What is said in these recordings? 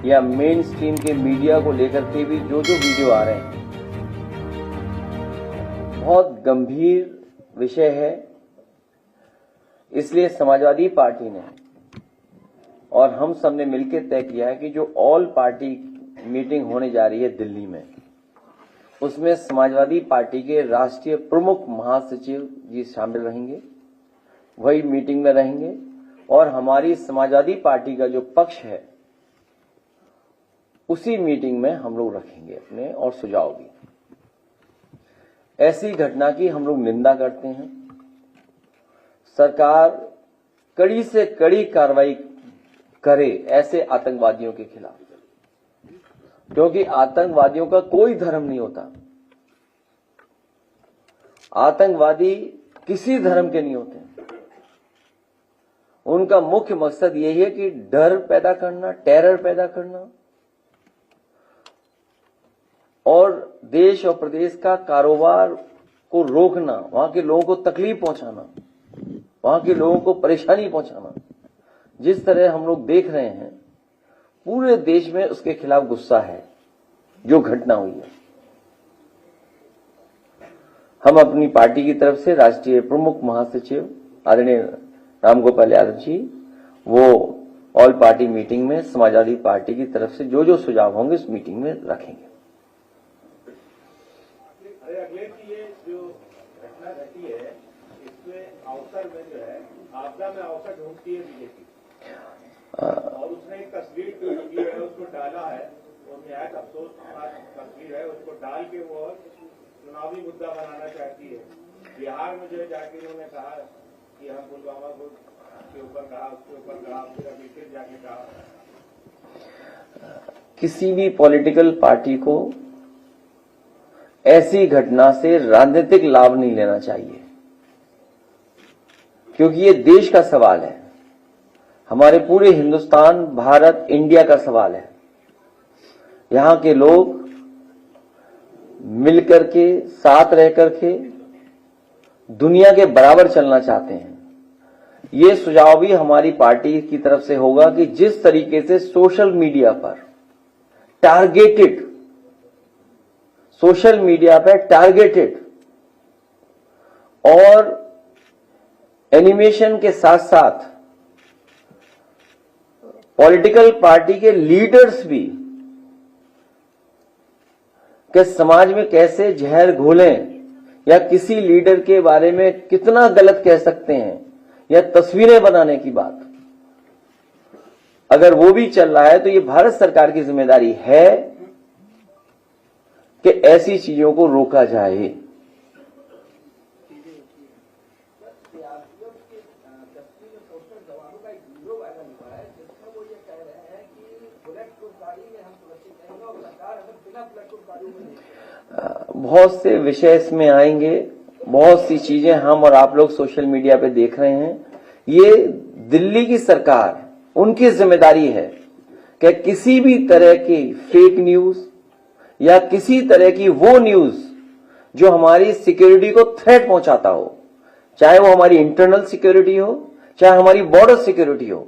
या main stream के media को लेकर के भी जो वीडियो आ रहे हैं, बहुत गंभीर विषय है। इसलिए समाजवादी पार्टी ने और हम सब ने मिलकर तय किया है कि जो ऑल पार्टी मीटिंग होने जा रही है दिल्ली में, उसमें समाजवादी पार्टी के राष्ट्रीय प्रमुख महासचिव जी शामिल रहेंगे, वही मीटिंग में रहेंगे और हमारी समाजवादी पार्टी का जो पक्ष है उसी मीटिंग में हम लोग रखेंगे अपने और सुझाव भी। ऐसी घटना की हम लोग निंदा करते हैं। सरकार कड़ी से कड़ी कार्रवाई करे ऐसे आतंकवादियों के खिलाफ, क्योंकि आतंकवादियों का कोई धर्म नहीं होता। आतंकवादी किसी धर्म के नहीं होते। उनका मुख्य मकसद यही है कि डर पैदा करना, टेरर पैदा करना और देश और प्रदेश का कारोबार को रोकना, वहां के लोगों को तकलीफ पहुंचाना, वहां के लोगों को परेशानी पहुंचाना। जिस तरह हम लोग देख रहे हैं पूरे देश में उसके खिलाफ गुस्सा है जो घटना हुई है। हम अपनी पार्टी की तरफ से राष्ट्रीय प्रमुख महासचिव आदरणीय रामगोपाल यादव जी वो ऑल पार्टी मीटिंग में समाजवादी पार्टी की तरफ से जो सुझाव होंगे उस मीटिंग में रखेंगे। अगले की ये जो घटना घटी है इसमें अवसर में जो है आपदा में अवसर ढूंढती है बीजेपी, और उसने एक तस्वीर जो की है उसको डाला है, वो निहायत अफसोस तस्वीर है, उसको डाल के वो चुनावी मुद्दा बनाना चाहती है। बिहार में जो है जाके उन्होंने कहा कि हम पुलवामा को के ऊपर कहा, उसके ऊपर कहा, फिर अभी फिर जाके कहा। किसी भी पॉलिटिकल पार्टी को ऐसी घटना से राजनीतिक लाभ नहीं लेना चाहिए, क्योंकि ये देश का सवाल है, हमारे पूरे हिंदुस्तान, भारत, इंडिया का सवाल है। यहां के लोग मिलकर के, साथ रह करके दुनिया के बराबर चलना चाहते हैं। ये सुझाव भी हमारी पार्टी की तरफ से होगा कि जिस तरीके से सोशल मीडिया पर टारगेटेड और एनिमेशन के साथ साथ पॉलिटिकल पार्टी के लीडर्स भी कि समाज में कैसे जहर घोलें या किसी लीडर के बारे में कितना गलत कह सकते हैं या तस्वीरें बनाने की बात, अगर वो भी चल रहा है तो ये भारत सरकार की जिम्मेदारी है कि ऐसी चीजों को रोका जाए। बहुत से विषय इसमें आएंगे, बहुत सी चीजें हम और आप लोग सोशल मीडिया पे देख रहे हैं। ये दिल्ली की सरकार, उनकी जिम्मेदारी है कि किसी भी तरह की फेक न्यूज या किसी तरह की वो न्यूज जो हमारी सिक्योरिटी को थ्रेट पहुंचाता हो, चाहे वो हमारी इंटरनल सिक्योरिटी हो, चाहे हमारी बॉर्डर सिक्योरिटी हो,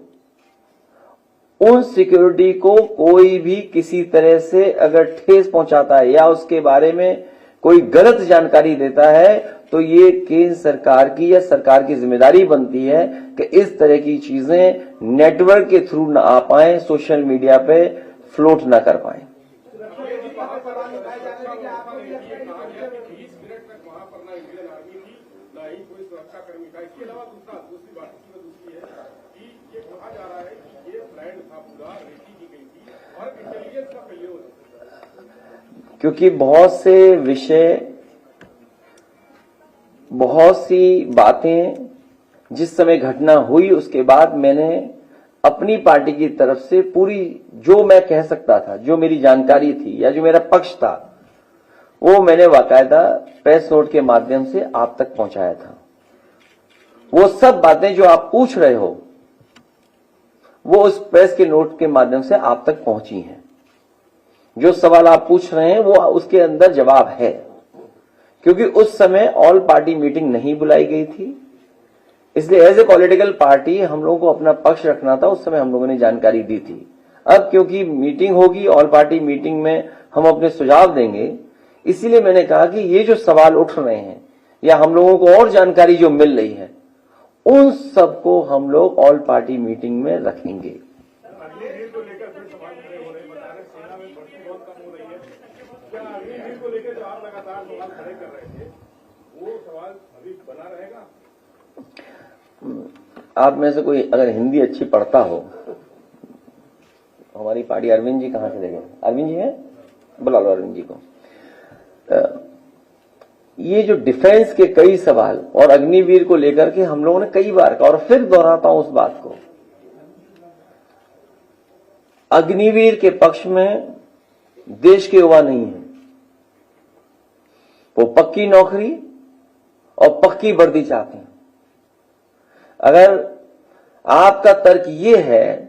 उन सिक्योरिटी को कोई भी किसी तरह से अगर ठेस पहुंचाता है या उसके बारे में कोई गलत जानकारी देता है तो ये केंद्र सरकार की या सरकार की जिम्मेदारी बनती है कि इस तरह की चीजें नेटवर्क के थ्रू ना आ पाए, सोशल मीडिया पे फ्लोट ना कर पाए। क्योंकि बहुत से विषय, बहुत सी बातें जिस समय घटना हुई उसके बाद मैंने अपनी पार्टी की तरफ से पूरी जो मैं कह सकता था, जो मेरी जानकारी थी या जो मेरा पक्ष था, वो मैंने बाकायदा प्रेस नोट के माध्यम से आप तक पहुंचाया था। वो सब बातें जो आप पूछ रहे हो वो उस प्रेस के नोट के माध्यम से आप तक पहुंची हैं। जो सवाल आप पूछ रहे हैं वो उसके अंदर जवाब है, क्योंकि उस समय ऑल पार्टी मीटिंग नहीं बुलाई गई थी। इसलिए एज ए पॉलिटिकल पार्टी हम लोगों को अपना पक्ष रखना था। उस समय हम लोगों ने जानकारी दी थी। अब क्योंकि मीटिंग होगी, ऑल पार्टी मीटिंग में हम अपने सुझाव देंगे, इसीलिए मैंने कहा कि ये जो सवाल उठ रहे हैं या हम लोगों को और जानकारी जो मिल रही है, उन सबको हम लोग ऑल पार्टी मीटिंग में रखेंगे। अग्निवीर को लेकर कोई सवाल खड़े हो रहे हैं, बता रहे सेना में भर्ती बहुत कम हो रही है। क्या अग्निवीर को लेकर जो आप लगातार सवाल खड़े कर रहे थे, वो सवाल अभी बना रहेगा? आप में से कोई अगर हिंदी अच्छी पढ़ता हो, हमारी पार्टी अरविंद जी कहां से ले गए? अरविंद जी हैं, बुला लो अरविंद जी को। ये जो डिफेंस के कई सवाल और अग्निवीर को लेकर के हम लोगों ने कई बार कहा, और फिर दोहराता हूं उस बात को, अग्निवीर के पक्ष में देश के युवा नहीं है। वो पक्की नौकरी और पक्की वर्दी चाहते हैं। अगर आपका तर्क ये है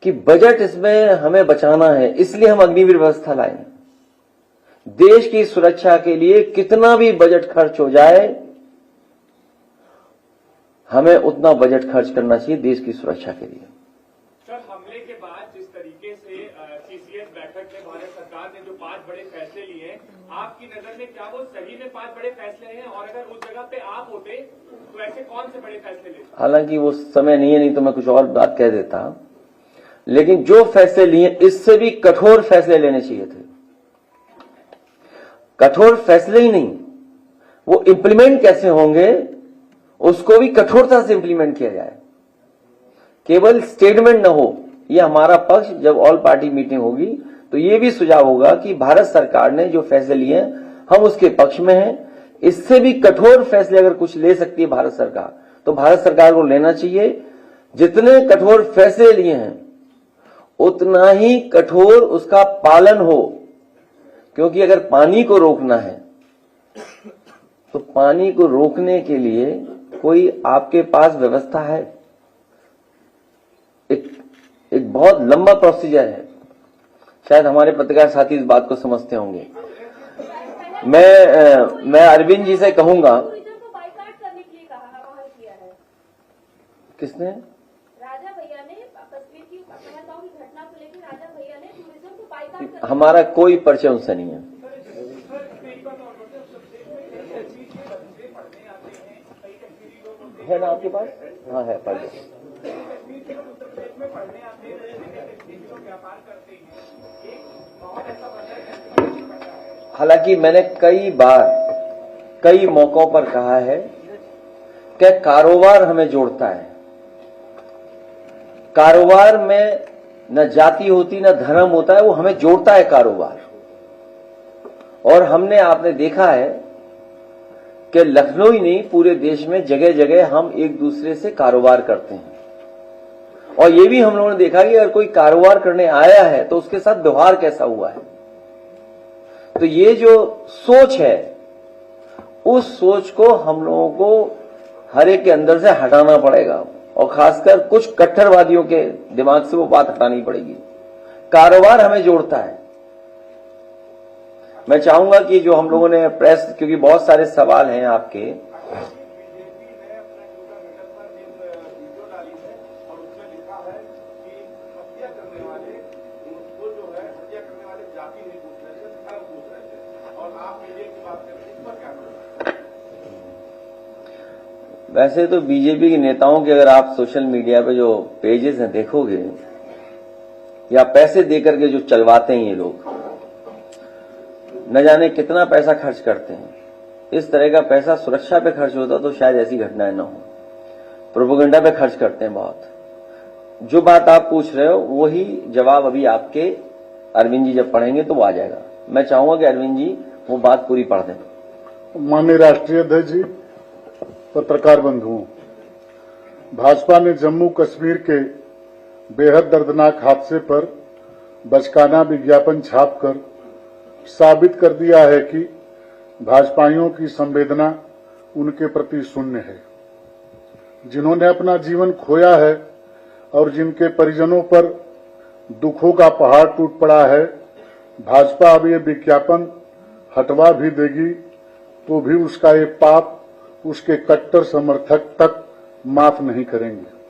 कि बजट इसमें हमें बचाना है इसलिए हम अग्निवीर व्यवस्था लाए, देश की सुरक्षा के लिए कितना भी बजट खर्च हो जाए, हमें उतना बजट खर्च करना चाहिए देश की सुरक्षा के लिए। सर, हमले के बाद जिस तरीके से सीसीएस बैठक में भारत सरकार ने जो 5 बड़े फैसले लिए हैं, आपकी नजर में क्या वो सही में 5 बड़े फैसले हैं? और अगर उस जगह पे आप होते तो ऐसे कौन से बड़े फैसले लेते? हालांकि वो समय नहीं है, नहीं तो मैं कुछ और बात कह देता, लेकिन जो फैसले लिए इससे भी कठोर फैसले लेने चाहिए थे। कठोर फैसले ही नहीं, वो इंप्लीमेंट कैसे होंगे उसको भी कठोरता से इंप्लीमेंट किया जाए, केवल स्टेटमेंट न हो। ये हमारा पक्ष जब ऑल पार्टी मीटिंग होगी तो ये भी सुझाव होगा कि भारत सरकार ने जो फैसले लिए हम उसके पक्ष में हैं। इससे भी कठोर फैसले अगर कुछ ले सकती है भारत सरकार तो भारत सरकार को लेना चाहिए। जितने कठोर फैसले लिए हैं उतना ही कठोर उसका पालन हो, क्योंकि अगर पानी को रोकना है तो पानी को रोकने के लिए कोई आपके पास व्यवस्था है? एक बहुत लंबा प्रोसीजर है। शायद हमारे पत्रकार साथी इस बात को समझते होंगे। मैं अरविंद जी से कहूंगा। किसने? राजा भैया ने कश्मीर की पहलगाम की घटना को लेकर राजा भैया ने टूरिज्म को बाइकाट हमारा कोई परिचय उनसे नहीं है। है ना आपके पास? हाँ है, पढ़ लो। हालांकि मैंने कई बार कई मौकों पर कहा है कि कारोबार हमें जोड़ता है। कारोबार में न जाति होती न धर्म होता है, वो हमें जोड़ता है कारोबार। और हमने आपने देखा है कि लखनऊ ही नहीं पूरे देश में जगह जगह हम एक दूसरे से कारोबार करते हैं। और ये भी हम लोगों ने देखा कि अगर कोई कारोबार करने आया है तो उसके साथ व्यवहार कैसा हुआ है। तो ये जो सोच है उस सोच को हम लोगों को हर एक के अंदर से हटाना पड़ेगा, और खासकर कुछ कट्टरवादियों के दिमाग से वो बात हटानी पड़ेगी। कारोबार हमें जोड़ता है। मैं चाहूंगा कि जो हम लोगों ने प्रेस, क्योंकि बहुत सारे सवाल हैं आपके, वैसे तो बीजेपी के नेताओं के अगर आप सोशल मीडिया पे जो पेजेस हैं देखोगे, या पैसे देकर के जो चलवाते हैं ये लोग, न जाने कितना पैसा खर्च करते हैं। इस तरह का पैसा सुरक्षा पे खर्च होता तो शायद ऐसी घटनाएं न हो। प्रोपेगेंडा पे खर्च करते हैं बहुत। जो बात आप पूछ रहे हो वही जवाब अभी आपके अरविंद जी जब पढ़ेंगे तो वो आ जाएगा। मैं चाहूंगा कि अरविंद जी वो बात पूरी पढ़ दें। माननीय राष्ट्रीय अध्यक्ष जी, पत्रकार बंधुओं, भाजपा ने जम्मू कश्मीर के बेहद दर्दनाक हादसे पर बचकाना विज्ञापन छापकर साबित कर दिया है कि भाजपाइयों की संवेदना उनके प्रति शून्य है। जिन्होंने अपना जीवन खोया है और जिनके परिजनों पर दुखों का पहाड़ टूट पड़ा है, भाजपा अब ये विज्ञापन हटवा भी देगी तो भी उसका ये पाप उसके कट्टर समर्थक तक माफ नहीं करेंगे।